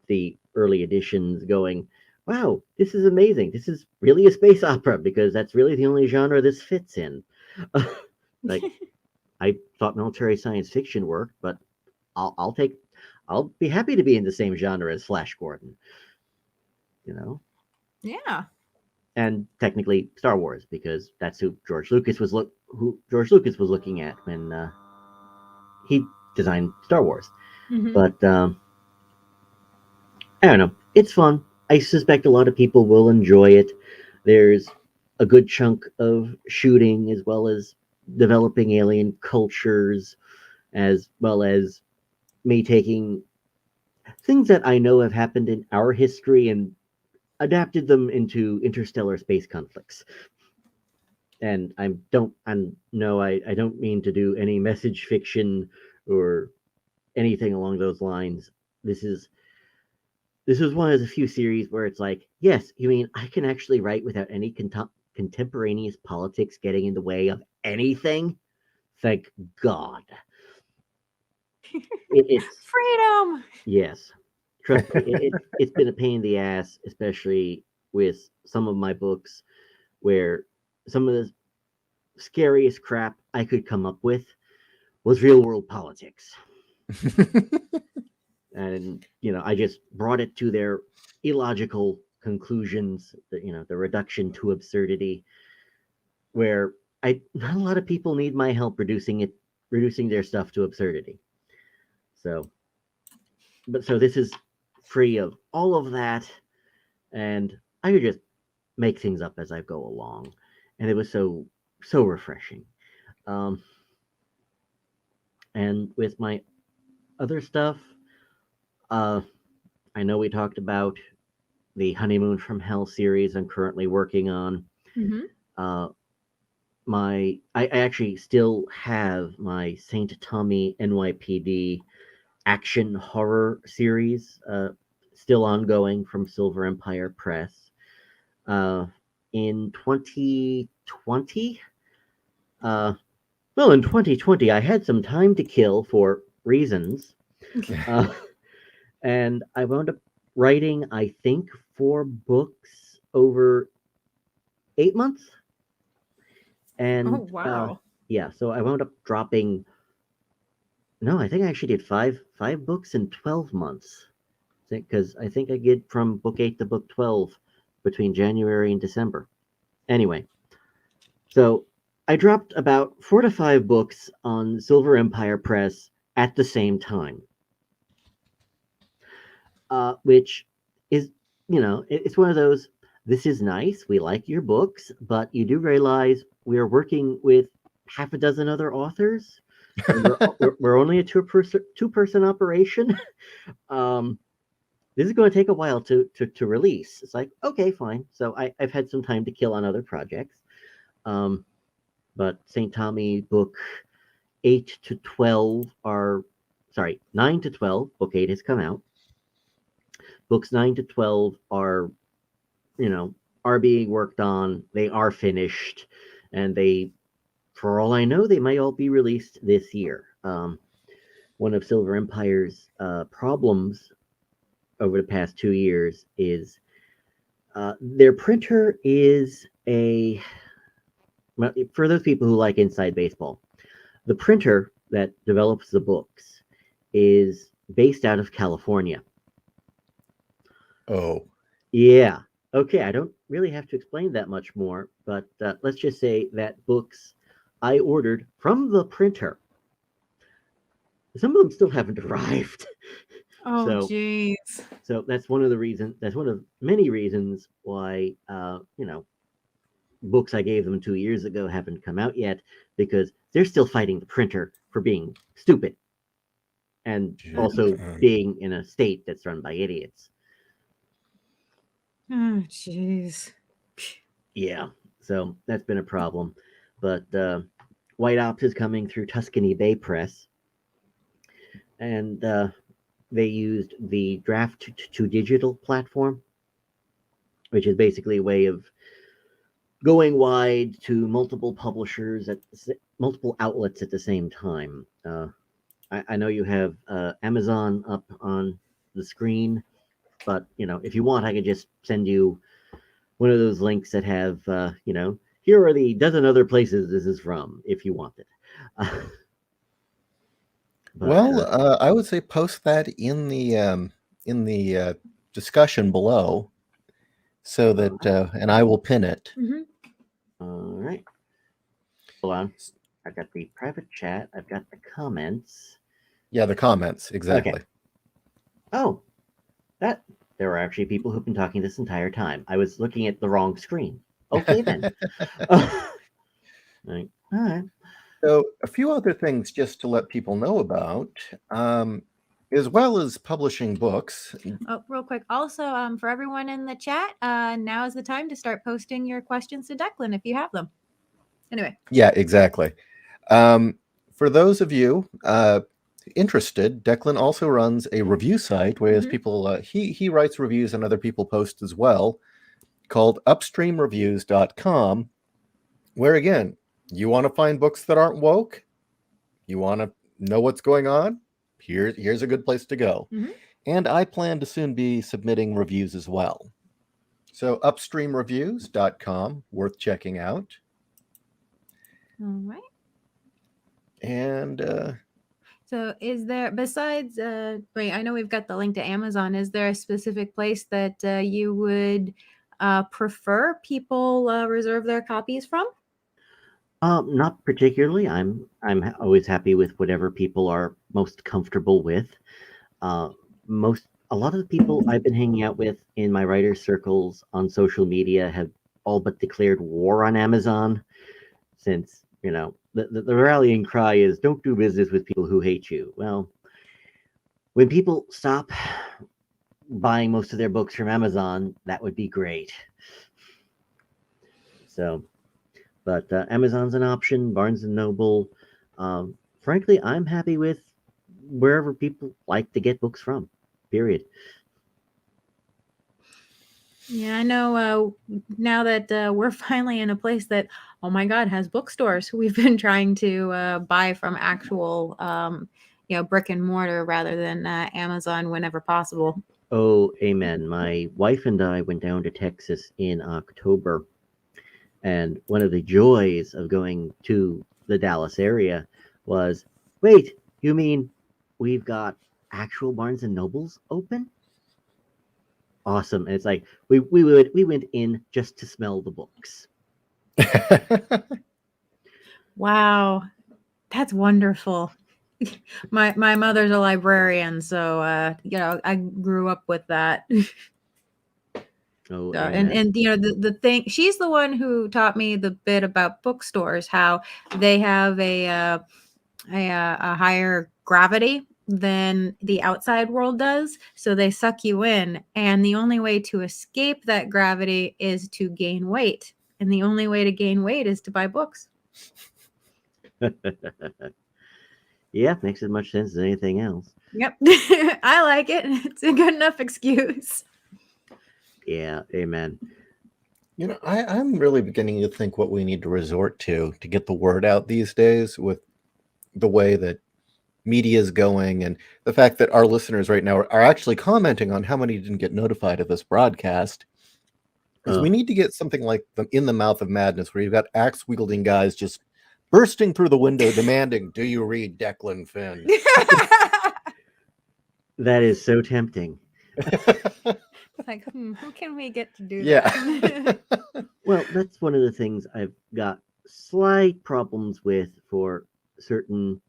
the early editions going, wow, this is amazing. This is really a space opera, because that's really the only genre this fits in. Like, I thought military science fiction worked, but I'll be happy to be in the same genre as Flash Gordon. Yeah. And technically Star Wars, because that's who George Lucas was looking at when he designed Star Wars. Mm-hmm. But I don't know. It's fun. I suspect a lot of people will enjoy it. There's a good chunk of shooting, as well as developing alien cultures, as well as me taking things that I know have happened in our history and adapted them into interstellar space conflicts. And I don't mean to do any message fiction or anything along those lines. This is one of the few series where it's like, yes, you mean I can actually write without any contemporaneous politics getting in the way of anything? Thank God. It's freedom. Yes. Trust me, it's been a pain in the ass, especially with some of my books, where some of the scariest crap I could come up with was real world politics. And, I just brought it to their illogical conclusions, the reduction to absurdity, where not a lot of people need my help reducing their stuff to absurdity. So but so this is free of all of that, and I could just make things up as I go along, and it was so refreshing. Um, and with my other stuff, uh, I know we talked about the Honeymoon from Hell series I'm currently working on. Mm-hmm. I actually still have my Saint Tommy NYPD action horror series still ongoing from Silver Empire Press. In 2020, in 2020, I had some time to kill for reasons, and I wound up writing, I think, 4 books over 8 months. And Oh, wow. yeah, so I wound up dropping. No, I think I actually did five books in 12 months. Because I think I get from book 8 to book 12 between January and December. Anyway, so I dropped about 4 to 5 books on Silver Empire Press at the same time, which is, it's one of those. This is nice. We like your books, but you do realize we are working with half a dozen other authors. We're only a two-person operation. This is going to take a while to release. It's like, okay, fine. So I've had some time to kill on other projects. But St. Tommy book 8 to 12 are, 9 to 12, book 8 has come out. Books 9 to 12 are, are being worked on. They are finished. And they, for all I know, they might all be released this year. One of Silver Empire's problems over the past 2 years is their printer is for those people who like inside baseball, the printer that develops the books is based out of California. Oh. Yeah. Okay, I don't really have to explain that much more, but let's just say that books I ordered from the printer, some of them still haven't arrived. Oh, So, jeez. So that's one of the reasons. That's one of many reasons why books I gave them 2 years ago haven't come out yet, because they're still fighting the printer for being stupid, and also being in a state that's run by idiots. Oh, jeez. Yeah, so that's been a problem. But White Ops is coming through Tuscany Bay Press, and they used the draft to digital platform, which is basically a way of going wide to multiple publishers at multiple outlets at the same time. I know you have Amazon up on the screen, but if you want, I could just send you one of those links that have here are the dozen other places this is from, if you want it. I would say post that in the discussion below, so that and I will pin it. Mm-hmm. All right. Hold on. I've got the private chat. I've got the comments. Yeah, the comments, exactly. Okay. Oh, there are actually people who've been talking this entire time. I was looking at the wrong screen. Okay, then. All right. So a few other things just to let people know about, as well as publishing books. Oh, real quick. Also, for everyone in the chat, now is the time to start posting your questions to Declan if you have them. Anyway. Yeah, exactly. For those of you interested, Declan also runs a review site where people he writes reviews and other people post as well, called upstreamreviews.com, where again, you want to find books that aren't woke, you want to know what's going on, here's a good place to go. And I plan to soon be submitting reviews as well. So upstreamreviews.com, worth checking out. All right. And so is there, besides, wait, I know we've got the link to Amazon. Is there a specific place that you would prefer people reserve their copies from? Not particularly. I'm always happy with whatever people are most comfortable with. a lot of the people I've been hanging out with in my writers' circles on social media have all but declared war on Amazon, since the rallying cry is don't do business with people who hate you. Well, when people stop buying most of their books from Amazon, that would be great. So, but Amazon's an option. Barnes and Noble. Frankly, I'm happy with wherever people like to get books from. Period. Yeah, I know. Now that we're finally in a place that, oh my God, has bookstores, we've been trying to buy from actual, brick and mortar rather than Amazon whenever possible. Oh, amen. My wife and I went down to Texas in October, and one of the joys of going to the Dallas area was, wait, you mean we've got actual Barnes and Nobles open? Awesome. And it's like we went in just to smell the books. Wow, that's wonderful. My mother's a librarian, so I grew up with that. Oh, and the thing, she's the one who taught me the bit about bookstores, how they have a higher gravity than the outside world does, so they suck you in, and the only way to escape that gravity is to gain weight, and the only way to gain weight is to buy books. yeah, makes as much sense as anything else. Yep. I like it. It's a good enough excuse. Yeah, amen. I'm really beginning to think what we need to resort to get the word out these days, with the way that media is going and the fact that our listeners right now are actually commenting on how many didn't get notified of this broadcast, is we need to get something like In the Mouth of Madness, where you've got axe-wielding guys just bursting through the window demanding, do you read Declan Finn? That is so tempting. Like, who can we get to do Yeah. that? Well, that's one of the things I've got slight problems with for certain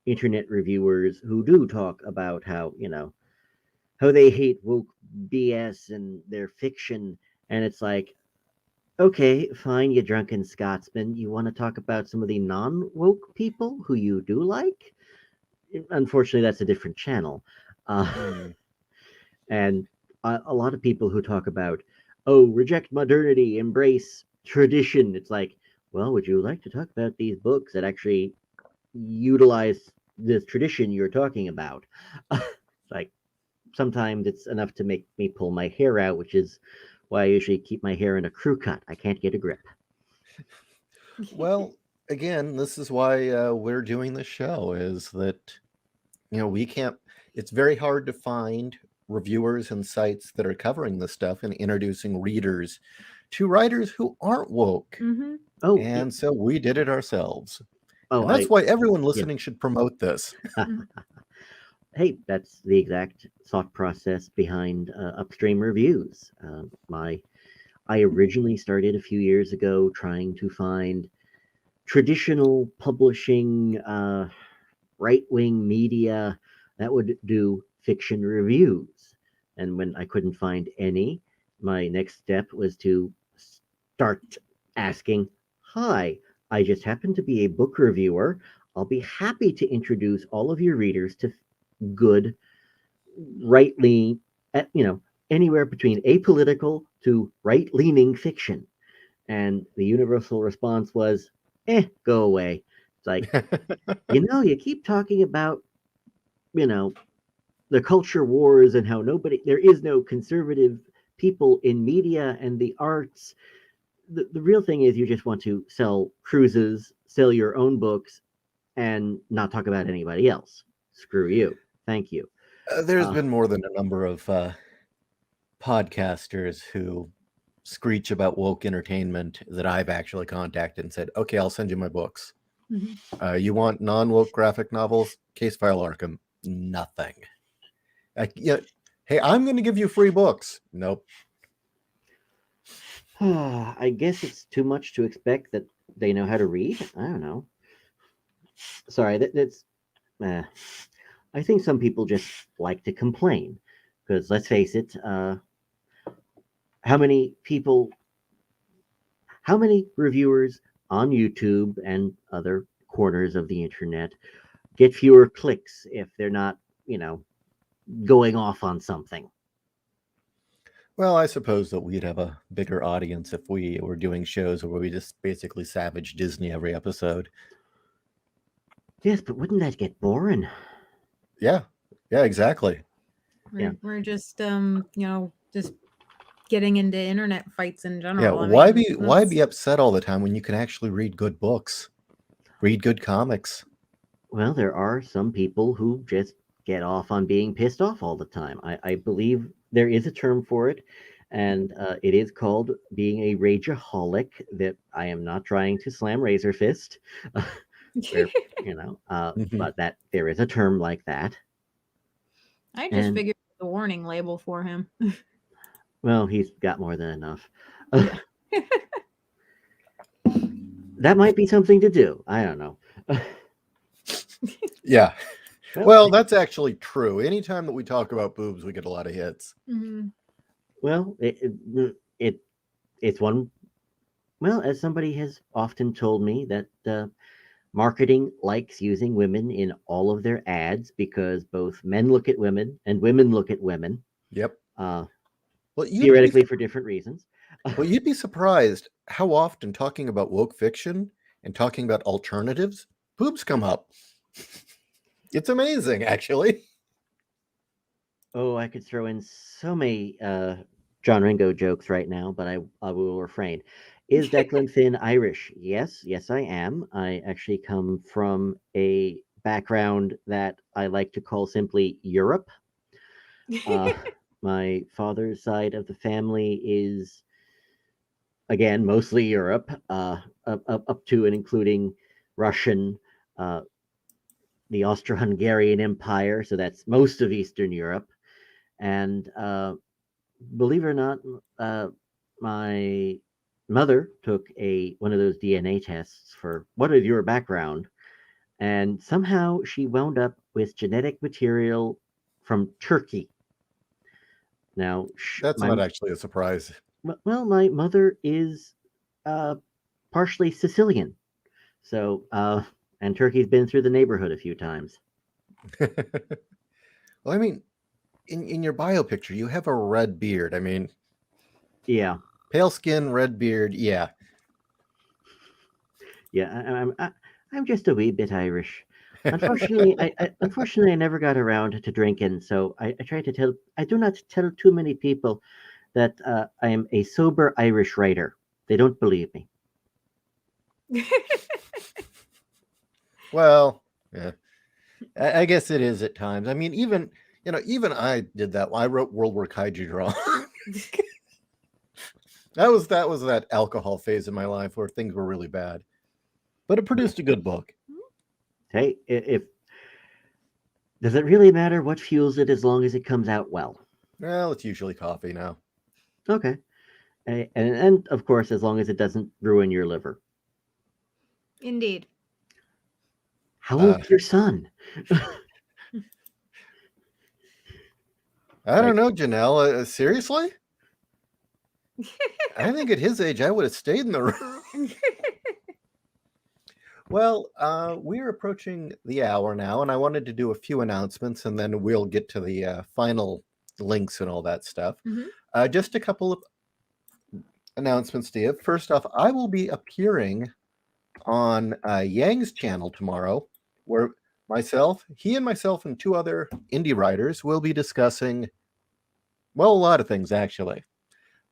internet reviewers who do talk about how they hate woke BS and their fiction, and it's like, okay, fine, you drunken Scotsman, you want to talk about some of the non-woke people who you do like? Unfortunately, that's a different channel. And a lot of people who talk about, reject modernity, embrace tradition. It's like, well, would you like to talk about these books that actually utilize this tradition you're talking about? Like, sometimes it's enough to make me pull my hair out, which is why I usually keep my hair in a crew cut. I can't get a grip. Well, again, this is why we're doing this show, is that we can't, it's very hard to find reviewers and sites that are covering this stuff and introducing readers to writers who aren't woke. Mm-hmm. Oh, And so we did it ourselves. oh, And that's why everyone listening should promote this. Hey, that's the exact thought process behind Upstream Reviews. I originally started a few years ago trying to find traditional publishing, right-wing media that would do fiction reviews. And when I couldn't find any, my next step was to start asking, hi, I just happen to be a book reviewer. I'll be happy to introduce all of your readers to good, right-leaning, anywhere between apolitical to right-leaning fiction. And the universal response was, go away. It's like, you keep talking about, the culture wars and how there is no conservative people in media and the arts. The real thing is you just want to sell cruises, sell your own books, and not talk about anybody else. Screw you. Thank you. There's been more than a number of podcasters who screech about woke entertainment that I've actually contacted and said, okay, I'll send you my books. Mm-hmm. You want non-woke graphic novels? Case File Arkham. Nothing. Hey, I'm going to give you free books. Nope. I guess it's too much to expect that they know how to read. I don't know. Sorry, that's. I think some people just like to complain. Because let's face it, how many reviewers on YouTube and other corners of the internet get fewer clicks if they're not, going off on something? Well, I suppose that we'd have a bigger audience if we were doing shows where we just basically savage Disney every episode. Yes, but wouldn't that get boring? Yeah, exactly. We're just just getting into internet fights in Yeah, general. why be upset all the time when you can actually read good books, read good comics? Well, there are some people who just get off on being pissed off all the time. I believe there is a term for it, and it is called being a rageaholic. That I am not trying to slam Razor Fist, where, but that there is a term like that. I just figured the warning label for him. Well, he's got more than enough. Yeah. That might be something to do. I don't know. Yeah. Well, that's actually true. Anytime that we talk about boobs, we get a lot of hits. Mm-hmm. Well, it's one. Well, as somebody has often told me, that marketing likes using women in all of their ads because both men look at women and women look at women. Yep. Well, you'd theoretically for different reasons. Well, you'd be surprised how often talking about woke fiction and talking about alternatives, boobs come up. It's amazing, actually. Oh, I could throw in so many John Ringo jokes right now, but I will refrain. Is Declan Finn Irish? Yes, I am. I actually come from a background that I like to call simply Europe. My father's side of the family is, again, mostly Europe, up to and including Russian, the Austro-Hungarian Empire, so that's most of Eastern Europe. And believe it or not, my mother took one of those DNA tests for what is your background, and somehow she wound up with genetic material from Turkey. Now, that's not actually a surprise. Well, my mother is partially Sicilian, so and Turkey's been through the neighborhood a few times. Well, I mean, in your bio picture, you have a red beard. I mean, yeah, pale skin, red beard. Yeah, I'm just a wee bit Irish. Unfortunately, I never got around to drinking, so I try to tell. I do not tell too many people that I am a sober Irish writer. They don't believe me. Well, yeah, I guess it is at times. I mean, even I did that. I wrote World War Kaiju Draw. that was that alcohol phase in my life where things were really bad, but it produced a good book. Hey, if does it really matter what fuels it as long as it comes out well? Well, it's usually coffee now. Okay, and of course, as long as it doesn't ruin your liver. Indeed. How old's your son? I don't know, Janelle. Seriously? I think at his age, I would have stayed in the room. Well, we're approaching the hour now, and I wanted to do a few announcements, and then we'll get to the final links and all that stuff. Mm-hmm. Just a couple of announcements, Steve. First off, I will be appearing on Yang's channel tomorrow, where he and myself and two other indie writers will be discussing, well, a lot of things, actually.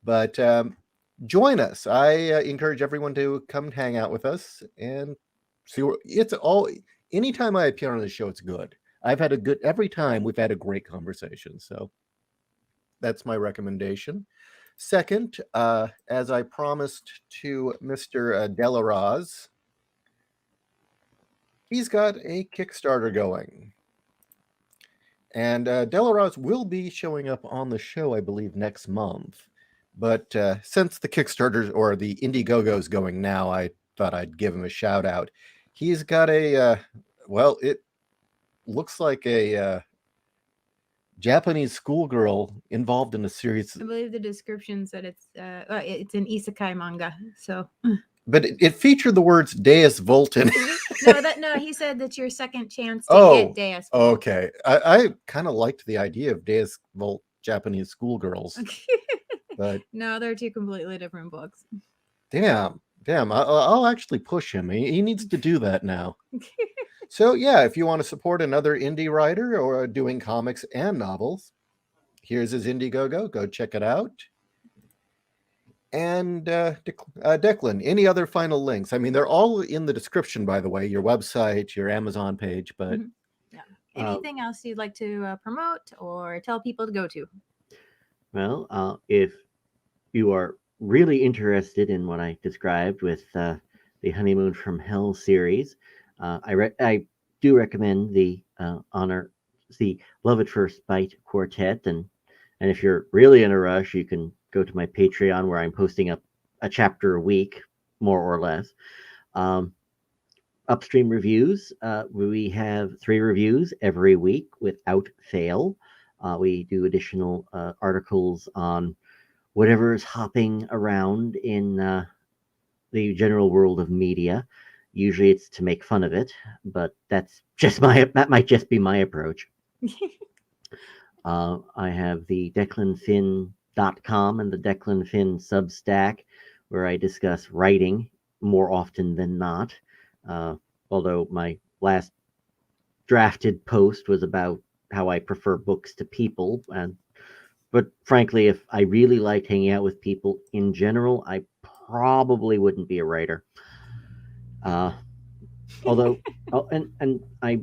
But join us. I encourage everyone to come hang out with us and see. Anytime I appear on the show, it's good. Every time we've had a great conversation. So that's my recommendation. Second, as I promised to Mr. Delaraz, he's got a Kickstarter going. And Delaraz will be showing up on the show, I believe, next month. But since the Kickstarter or the Indiegogo is going now, I thought I'd give him a shout out. He's got it looks like a Japanese schoolgirl involved in a series, I believe the description said it's an isekai manga. So but it featured the words Deus Vult in it. no, he said that's your second chance to get Deus Vult. Okay. I kind of liked the idea of Deus Vult Japanese schoolgirls, but No, they're two completely different books. damn, I'll actually push him. He needs to do that now. So yeah, if you want to support another indie writer or doing comics and novels, here's his Indiegogo. Go check it out. And Declan, any other final links? I mean, they're all in the description, by the way, your website, your Amazon page, but Yeah. Anything else you'd like to promote or tell people to go to? Well, if you are really interested in what I described with the Honeymoon from Hell series, I do recommend the Love at First Bite Quartet, and if you're really in a rush, you can go to my Patreon where I'm posting up a chapter a week, more or less. Upstream reviews, we have 3 reviews every week without fail. We do additional articles on whatever is hopping around in the general world of media. Usually it's to make fun of it, but that might just be my approach. I have the DeclanFinn.com and the Declan Finn Substack, where I discuss writing more often than not. Although my last drafted post was about how I prefer books to people, but frankly, if I really liked hanging out with people in general, I probably wouldn't be a writer. Although, and I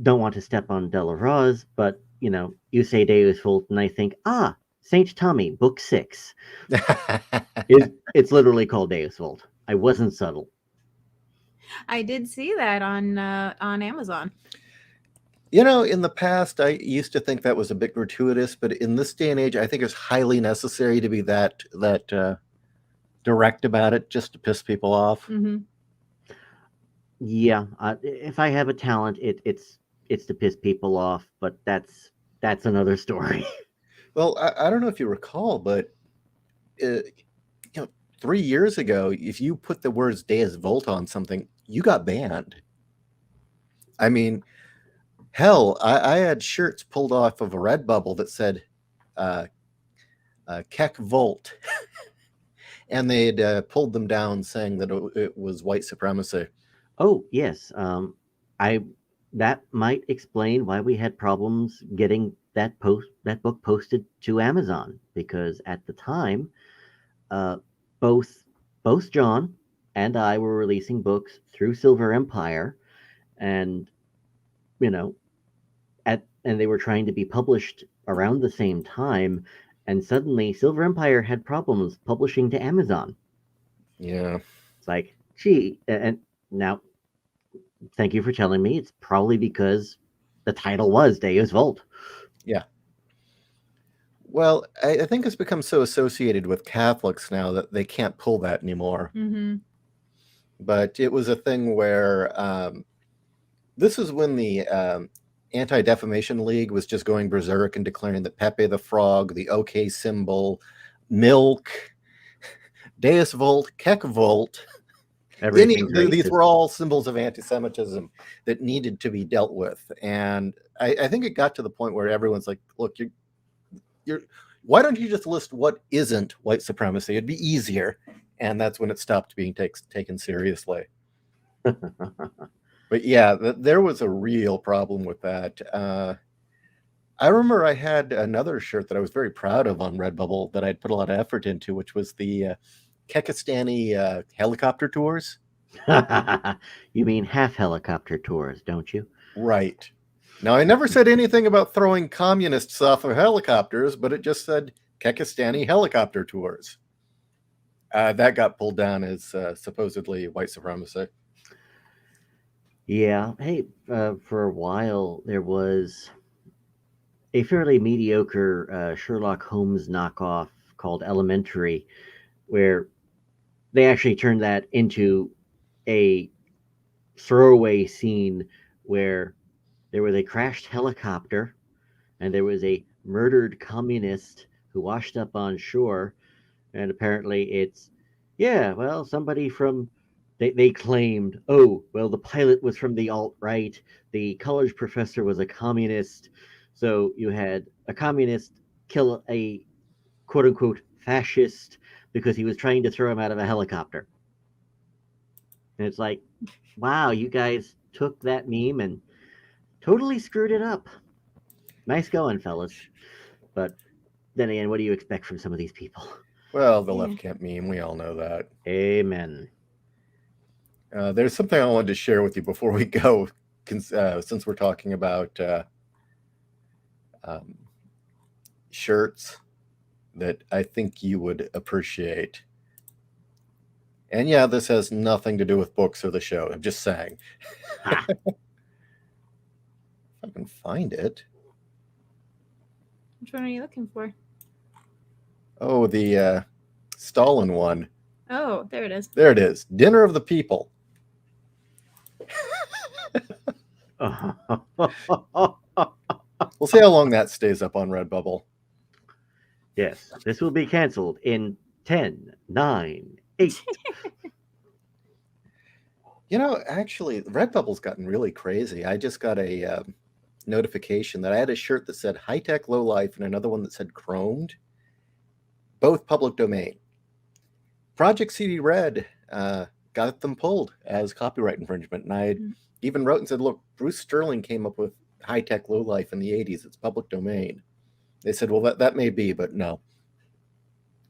don't want to step on Delaroz, but you say Deus Vult, and I think, Saint Tommy, book 6. It's literally called Deus Vult. I wasn't subtle. I did see that on Amazon. In the past, I used to think that was a bit gratuitous, but in this day and age, I think it's highly necessary to be that direct about it, just to piss people off. Mm-hmm. Yeah, if I have a talent, it's to piss people off, but that's another story. Well, I don't know if you recall, but 3 years ago, if you put the words Deus Vult on something, you got banned. I mean, hell, I had shirts pulled off of a Redbubble that said Keck Volt, and they had pulled them down saying that it was white supremacy. Oh, yes. That might explain why we had problems getting that book posted to Amazon, because at the time, both John and I were releasing books through Silver Empire, and and they were trying to be published around the same time, and suddenly Silver Empire had problems publishing to Amazon. Yeah. It's like, gee, and now, thank you for telling me. It's probably because the title was Deus Vult. Yeah. Well, I think it's become so associated with Catholics now that they can't pull that anymore. Mm-hmm. But it was a thing where this is when the Anti-Defamation League was just going berserk and declaring that Pepe the Frog, the OK symbol, milk, Deus Vult, Keck Volt, these were all symbols of anti-Semitism that needed to be dealt with. And I think it got to the point where everyone's like, look, you're why don't you just list what isn't white supremacy? It'd be easier. And that's when it stopped being taken seriously. But yeah, there was a real problem with that. I remember I had another shirt that I was very proud of on Redbubble that I'd put a lot of effort into, which was the Kekistani helicopter tours. You mean half helicopter tours, don't you? Right. Now, I never said anything about throwing communists off of helicopters, but it just said Kekistani helicopter tours. That got pulled down as supposedly white supremacy. Yeah. Hey, for a while, there was a fairly mediocre Sherlock Holmes knockoff called Elementary, where they actually turned that into a throwaway scene where there was a crashed helicopter and there was a murdered communist who washed up on shore, and apparently it's, yeah, well, somebody from, they claimed, oh, well, the pilot was from the alt-right, the college professor was a communist, so you had a communist kill a quote-unquote fascist because he was trying to throw him out of a helicopter. And it's like, wow, you guys took that meme and totally screwed it up. Nice going, fellas. But then again, what do you expect from some of these people? Well, the Yeah. left can't meme. We all know that. Amen. There's something I wanted to share with you before we go, since we're talking about shirts that I think you would appreciate. And yeah, this has nothing to do with books or the show. I'm just saying. Ha. If I can find it. Which one are you looking for? Oh, the Stalin one. Oh, there it is. There it is. Dinner of the People. We'll see how long that stays up on Redbubble. Yes, this will be canceled in 10, 9, 8. You know, actually, Redbubble's gotten really crazy. I just got a notification that I had a shirt that said High Tech Low Life and another one that said Chromed. Both public domain. Project CD Red got them pulled as copyright infringement. And I even wrote and said, look, Bruce Sterling came up with High Tech Low Life in the 80s. It's public domain. They said, well, that may be, but no.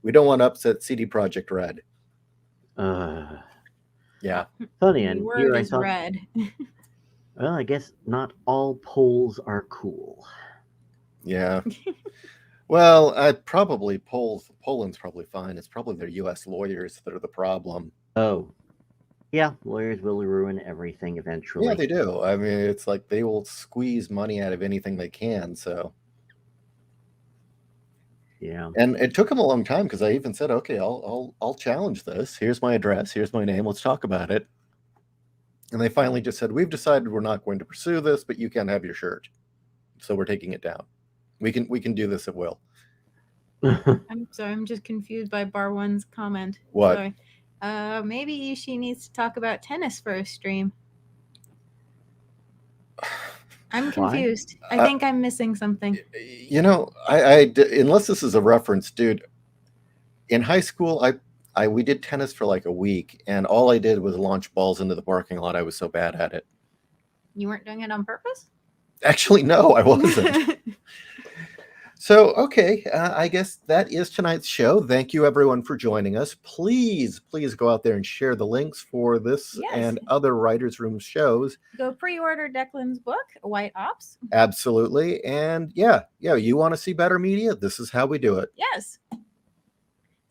We don't want to upset CD Projekt Red. Yeah. Funny, The and word here I is thought, red. well, I guess not all Poles are cool. Yeah. Well, Poland's probably fine. It's probably their U.S. lawyers that are the problem. Oh, yeah, lawyers will ruin everything eventually. Yeah, they do. I mean, it's like they will squeeze money out of anything they can. So, Yeah. and it took them a long time because I even said, okay, I'll challenge this. Here's my address. Here's my name. Let's talk about it. And they finally just said, we've decided we're not going to pursue this, but you can have your shirt. So we're taking it down. We can do this at will. I'm sorry, I'm just confused by Bar One's comment. What? Sorry. Maybe she needs to talk about tennis for a stream. I'm confused. I think I'm missing something. You know, unless this is a reference, dude. In high school, we did tennis for like a week, and all I did was launch balls into the parking lot. I was so bad at it. You weren't doing it on purpose? Actually, no, I wasn't. So, okay, I guess that is tonight's show. Thank you, everyone, for joining us. Please go out there and share the links for this and other Writers' Room shows. Go pre-order Declan's book, White Ops. Absolutely. And yeah, you want to see better media? This is how we do it. Yes.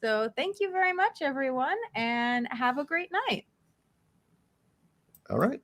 So thank you very much, everyone, and have a great night. All right.